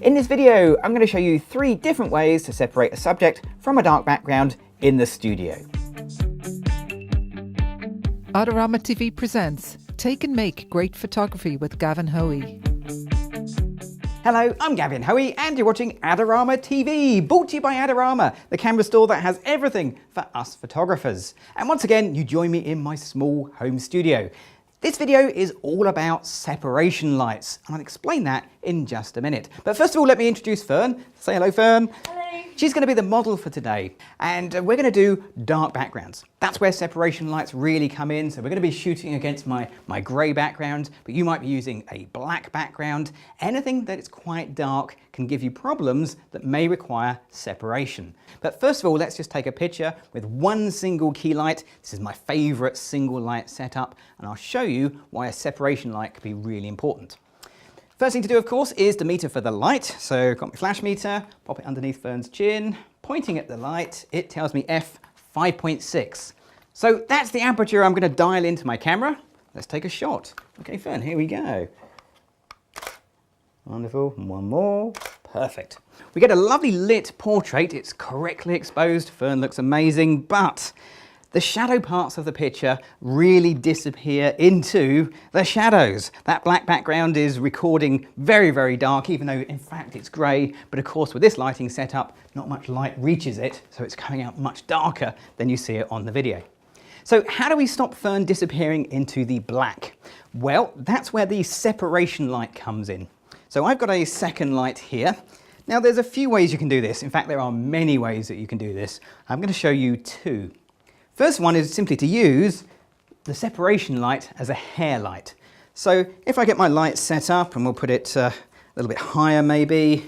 In this video, I'm going to show you 3 different ways to separate a subject from a dark background in the studio. Adorama TV presents Take and Make Great Photography with Gavin Hoey. Hello, I'm Gavin Hoey and you're watching Adorama TV, brought to you by Adorama, the camera store that has everything for us photographers. And once again, you join me in my small home studio. This video is all about separation lights, and I'll explain that in just a minute. But first of all, let me introduce Fern. Say hello, Fern. Hello. She's going to be the model for today, and we're going to do dark backgrounds. That's where separation lights really come in. So we're going to be shooting against my grey background, but you might be using a black background. Anything that is quite dark can give you problems that may require separation. But first of all, let's just take a picture with one single key light. This is my favourite single light setup, and I'll show you why a separation light could be really important. First thing to do, of course, is the meter for the light. So I've got my flash meter, pop it underneath Fern's chin, pointing at the light. It tells me f5.6. So that's the aperture I'm going to dial into my camera. Let's take a shot. Okay, Fern, here we go. Wonderful, and one more. Perfect. We get a lovely lit portrait. It's correctly exposed. Fern looks amazing, but the shadow parts of the picture really disappear into the shadows. That black background is recording very, very dark, even though in fact it's grey. But of course, with this lighting setup, not much light reaches it, so it's coming out much darker than you see it on the video. So how do we stop Fern disappearing into the black? Well, that's where the separation light comes in. So I've got a second light here. Now there's a few ways you can do this. In fact, there are many ways that you can do this. I'm going to show you 2. First one is simply to use the separation light as a hair light. So if I get my light set up, and we'll put it a little bit higher maybe,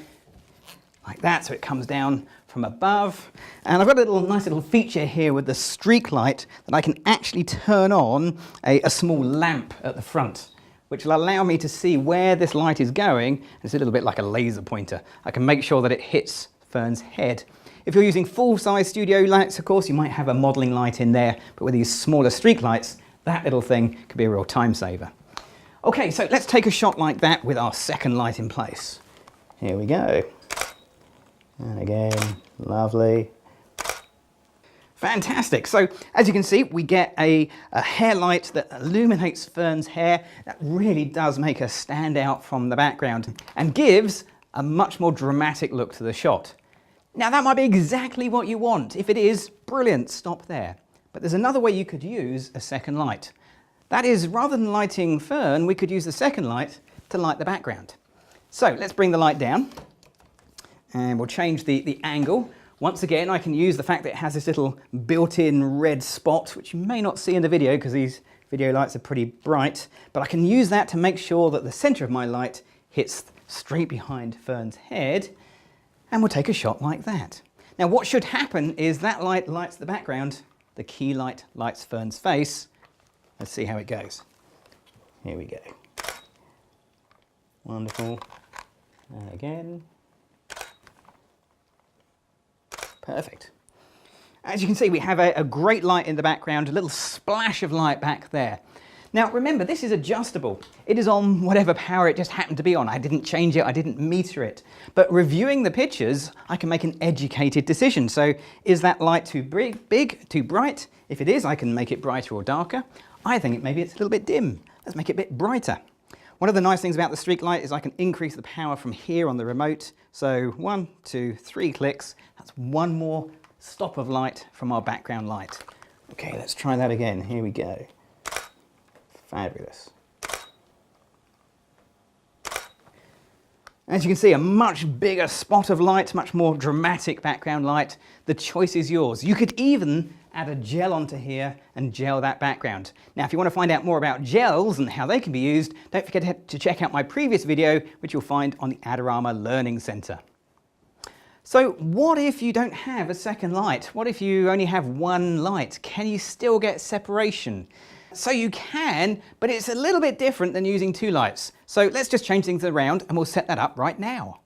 like that, so it comes down from above. And I've got a nice little feature here with the streak light that I can actually turn on a small lamp at the front, which will allow me to see where this light is going. It's a little bit like a laser pointer. I can make sure that it hits Fern's head. If you're using full-size studio lights, of course, you might have a modelling light in there, but with these smaller streak lights, that little thing could be a real time saver. Okay, so let's take a shot like that with our second light in place. Here we go. And again, lovely. Fantastic. So as you can see, we get a hair light that illuminates Fern's hair. That really does make her stand out from the background and gives a much more dramatic look to the shot. Now that might be exactly what you want. If it is, brilliant, stop there. But there's another way you could use a second light. That is, rather than lighting Fern, we could use the second light to light the background. So let's bring the light down and we'll change the angle. Once again, I can use the fact that it has this little built-in red spot, which you may not see in the video because these video lights are pretty bright, but I can use that to make sure that the center of my light hits straight behind Fern's head. And we'll take a shot like that. Now what should happen is that light lights the background, the key light lights Fern's face. Let's see how it goes. Here we go. Wonderful. And again. Perfect. As you can see, we have a great light in the background, a little splash of light back there. Now remember, this is adjustable. It is on whatever power it just happened to be on. I didn't change it, I didn't meter it. But reviewing the pictures, I can make an educated decision. So is that light too big, too bright? If it is, I can make it brighter or darker. I think maybe it's a little bit dim. Let's make it a bit brighter. One of the nice things about the streak light is I can increase the power from here on the remote. So 1, 2, 3 clicks. That's one more stop of light from our background light. Okay, let's try that again. Here we go. Fabulous. As you can see, a much bigger spot of light, much more dramatic background light. The choice is yours. You could even add a gel onto here and gel that background. Now, if you want to find out more about gels and how they can be used, don't forget to check out my previous video, which you'll find on the Adorama Learning Center. So what if you don't have a second light? What if you only have one light? Can you still get separation? So you can, but it's a little bit different than using 2 lights. So let's just change things around and we'll set that up right now.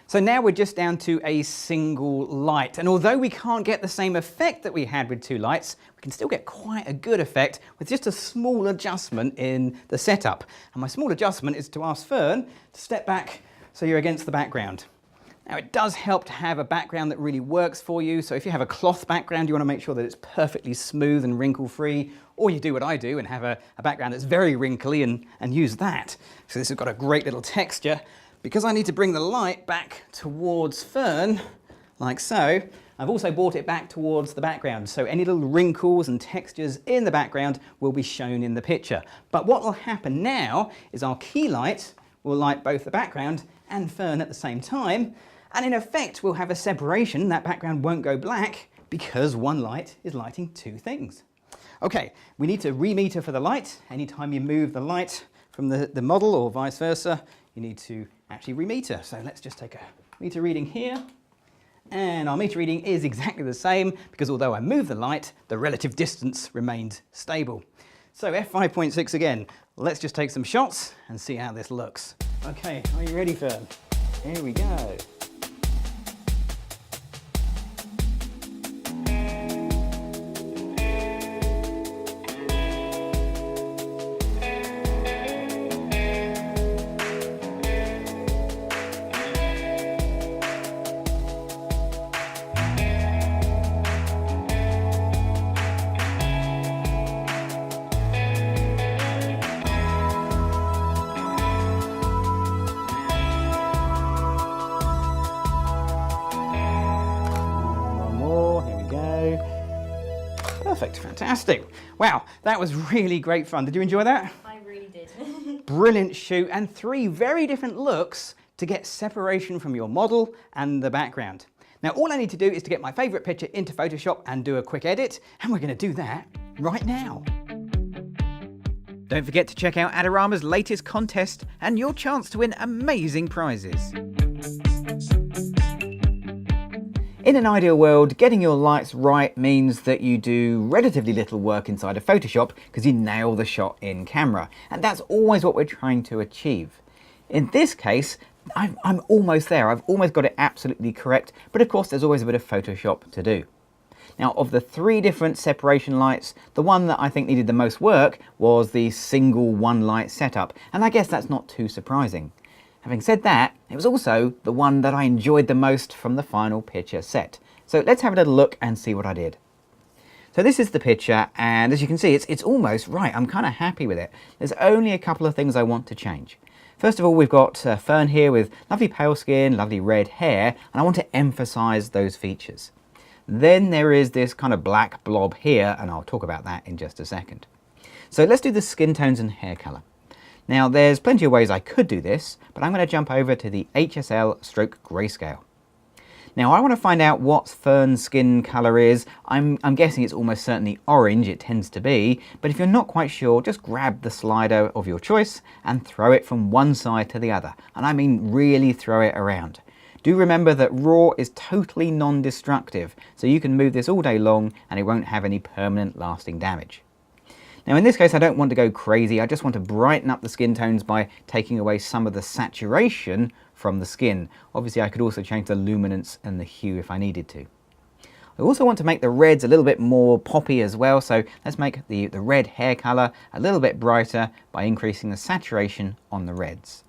So now we're just down to a single light. And although we can't get the same effect that we had with 2 lights, we can still get quite a good effect with just a small adjustment in the setup. And my small adjustment is to ask Fern to step back so you're against the background. Now it does help to have a background that really works for you. So if you have a cloth background, you want to make sure that it's perfectly smooth and wrinkle free, or you do what I do and have a background that's very wrinkly and use that. So this has got a great little texture. Because I need to bring the light back towards Fern, like so, I've also brought it back towards the background. So any little wrinkles and textures in the background will be shown in the picture. But what will happen now is our key light will light both the background and Fern at the same time. And in effect, we'll have a separation. That background won't go black because one light is lighting two things. Okay, we need to remeter for the light. Anytime you move the light from the model or vice versa, you need to actually remeter. So let's just take a meter reading here. And our meter reading is exactly the same because although I move the light, the relative distance remained stable. So f5.6 again. Let's just take some shots and see how this looks. Okay, are you ready, Fern? Here we go. Perfect, fantastic. Wow, that was really great fun. Did you enjoy that? I really did. Brilliant shoot, and 3 very different looks to get separation from your model and the background. Now all I need to do is to get my favourite picture into Photoshop and do a quick edit, and we're going to do that right now. Don't forget to check out Adorama's latest contest and your chance to win amazing prizes. In an ideal world, getting your lights right means that you do relatively little work inside of Photoshop because you nail the shot in camera. And that's always what we're trying to achieve. In this case, I'm almost there. I've almost got it absolutely correct. But of course, there's always a bit of Photoshop to do. Now, of the 3 different separation lights, the one that I think needed the most work was the single one light setup. And I guess that's not too surprising. Having said that, it was also the one that I enjoyed the most from the final picture set. So let's have a little look and see what I did. So this is the picture, and as you can see, it's almost right. I'm kind of happy with it. There's only a couple of things I want to change. First of all, we've got Fern here with lovely pale skin, lovely red hair, and I want to emphasize those features. Then there is this kind of black blob here, and I'll talk about that in just a second. So let's do the skin tones and hair color. Now there's plenty of ways I could do this, but I'm going to jump over to the HSL stroke grayscale. Now I want to find out what Fern's skin colour is. I'm guessing it's almost certainly orange, it tends to be, but if you're not quite sure, just grab the slider of your choice and throw it from one side to the other. And I mean really throw it around. Do remember that raw is totally non-destructive, so you can move this all day long and it won't have any permanent lasting damage. Now in this case I don't want to go crazy, I just want to brighten up the skin tones by taking away some of the saturation from the skin. Obviously I could also change the luminance and the hue if I needed to. I also want to make the reds a little bit more poppy as well, so let's make the red hair colour a little bit brighter by increasing the saturation on the reds.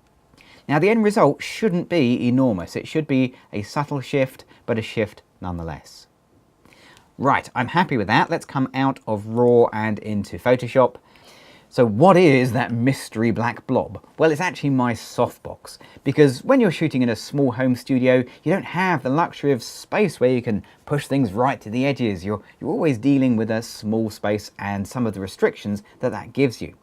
Now the end result shouldn't be enormous, it should be a subtle shift, but a shift nonetheless. Right, I'm happy with that. Let's come out of RAW and into Photoshop. So what is that mystery black blob? Well, it's actually my softbox, because when you're shooting in a small home studio, you don't have the luxury of space where you can push things right to the edges. You're always dealing with a small space and some of the restrictions that gives you.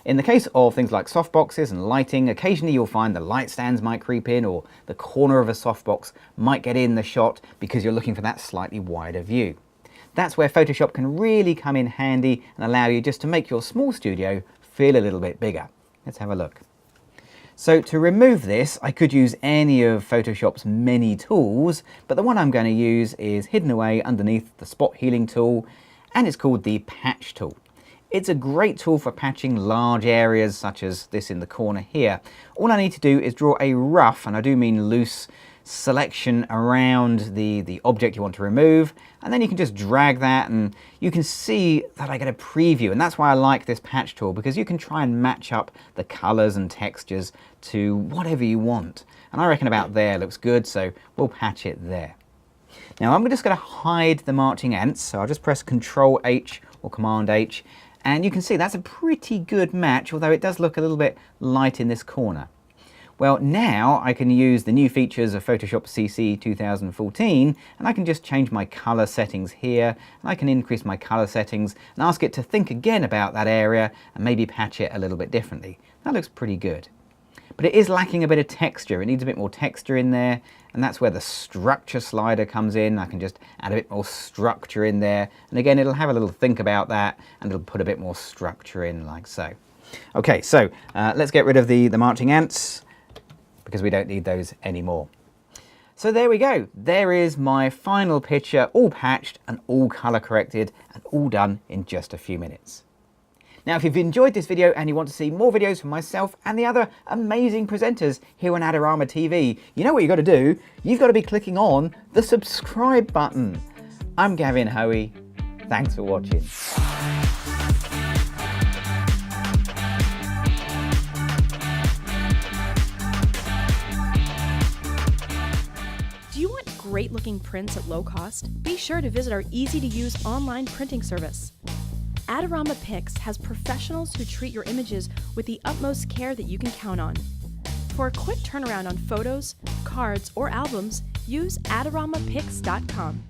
In the case of things like softboxes and lighting, occasionally you'll find the light stands might creep in or the corner of a softbox might get in the shot because you're looking for that slightly wider view. That's where Photoshop can really come in handy and allow you just to make your small studio feel a little bit bigger. Let's have a look. So to remove this, I could use any of Photoshop's many tools, but the one I'm going to use is hidden away underneath the spot healing tool, and it's called the patch tool. It's a great tool for patching large areas such as this in the corner here. All I need to do is draw a rough, and I do mean loose, selection around the object you want to remove, and then you can just drag that and you can see that I get a preview. And that's why I like this patch tool, because you can try and match up the colors and textures to whatever you want. And I reckon about there looks good, so we'll patch it there. Now I'm just going to hide the marching ants, so I'll just press Control H or Command H, and you can see that's a pretty good match, although it does look a little bit light in this corner. Well, now I can use the new features of Photoshop CC 2014, and I can just change my color settings here, and I can increase my color settings and ask it to think again about that area and maybe patch it a little bit differently. That looks pretty good. But it is lacking a bit of texture. It needs a bit more texture in there, and that's where the structure slider comes in. I can just add a bit more structure in there, and again it'll have a little think about that, and it'll put a bit more structure in like so. Okay, so let's get rid of the marching ants, because we don't need those anymore. So there we go. There is my final picture, all patched and all color corrected and all done in just a few minutes. Now, if you've enjoyed this video and you want to see more videos from myself and the other amazing presenters here on Adorama TV, you know what you've got to do? You've got to be clicking on the subscribe button. I'm Gavin Hoey. Thanks for watching. Do you want great looking prints at low cost? Be sure to visit our easy to use online printing service. Adorama Pix has professionals who treat your images with the utmost care that you can count on. For a quick turnaround on photos, cards, or albums, use AdoramaPix.com.